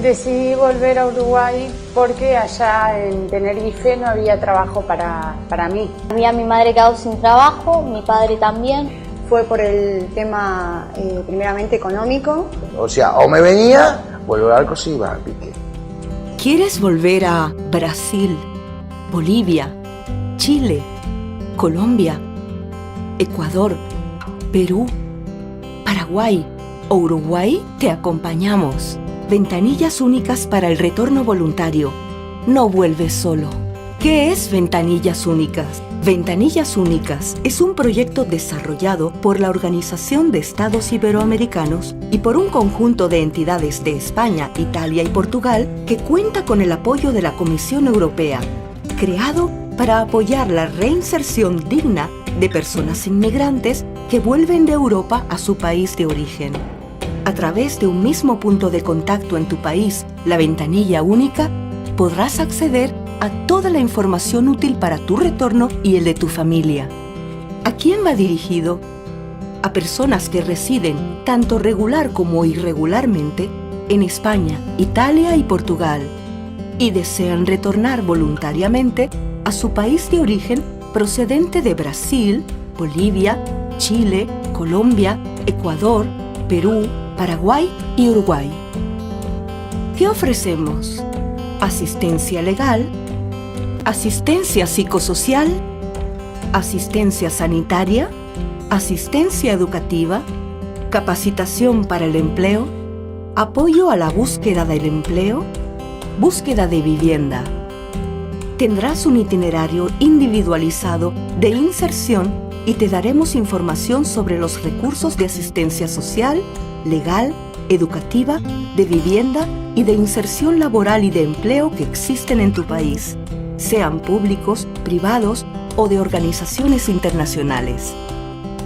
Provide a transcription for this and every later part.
Decidí volver a Uruguay porque allá en Tenerife no había trabajo para mí. Había mi madre quedado sin trabajo, mi padre también. Fue por el tema primeramente económico. O sea, o me venía o el barco se iba a pique. ¿Quieres volver a Brasil, Bolivia, Chile, Colombia, Ecuador, Perú, Paraguay o Uruguay? Te acompañamos. Ventanillas únicas para el retorno voluntario. No vuelves solo. ¿Qué es Ventanillas Únicas? Ventanillas Únicas es un proyecto desarrollado por la Organización de Estados Iberoamericanos y por un conjunto de entidades de España, Italia y Portugal que cuenta con el apoyo de la Comisión Europea, creado para apoyar la reinserción digna de personas inmigrantes que vuelven de Europa a su país de origen. A través de un mismo punto de contacto en tu país, la ventanilla única, podrás acceder a toda la información útil para tu retorno y el de tu familia. ¿A quién va dirigido? A personas que residen, tanto regular como irregularmente, en España, Italia y Portugal, y desean retornar voluntariamente a su país de origen procedente de Brasil, Bolivia, Chile, Colombia, Ecuador, Perú, Paraguay y Uruguay. ¿Qué ofrecemos? Asistencia legal, asistencia psicosocial, asistencia sanitaria, asistencia educativa, capacitación para el empleo, apoyo a la búsqueda del empleo, búsqueda de vivienda. Tendrás un itinerario individualizado de inserción y te daremos información sobre los recursos de asistencia social, legal, educativa, de vivienda y de inserción laboral y de empleo que existen en tu país, sean públicos, privados o de organizaciones internacionales.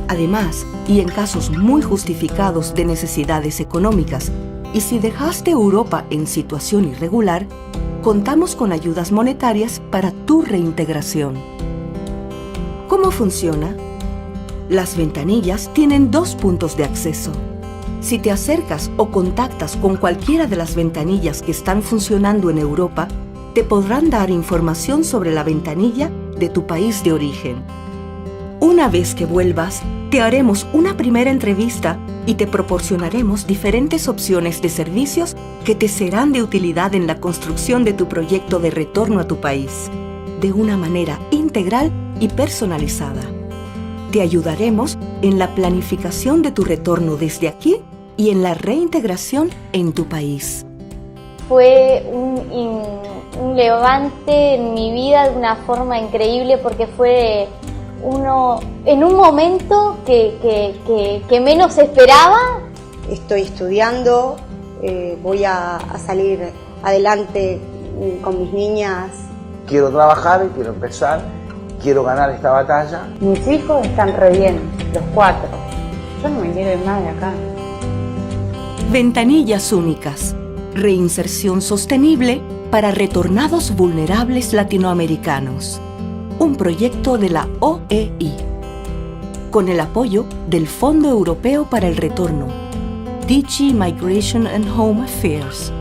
Además, y en casos muy justificados de necesidades económicas, y si dejaste Europa en situación irregular, contamos con ayudas monetarias para tu reintegración. ¿Cómo funciona? Las ventanillas tienen 2 puntos de acceso. Si te acercas o contactas con cualquiera de las ventanillas que están funcionando en Europa, te podrán dar información sobre la ventanilla de tu país de origen. Una vez que vuelvas, te haremos una primera entrevista y te proporcionaremos diferentes opciones de servicios que te serán de utilidad en la construcción de tu proyecto de retorno a tu país, de una manera integral y personalizada. Te ayudaremos en la planificación de tu retorno desde aquí y en la reintegración en tu país. Fue un levante en mi vida de una forma increíble porque fue en un momento que menos esperaba. Estoy estudiando, voy a salir adelante con mis niñas. Quiero trabajar y quiero empezar. Quiero ganar esta batalla. Mis hijos están re bien, los 4. Yo no me quiero ir más de acá. Ventanillas Únicas. Reinserción sostenible para retornados vulnerables latinoamericanos. Un proyecto de la OEI. Con el apoyo del Fondo Europeo para el Retorno. DG Migration and Home Affairs.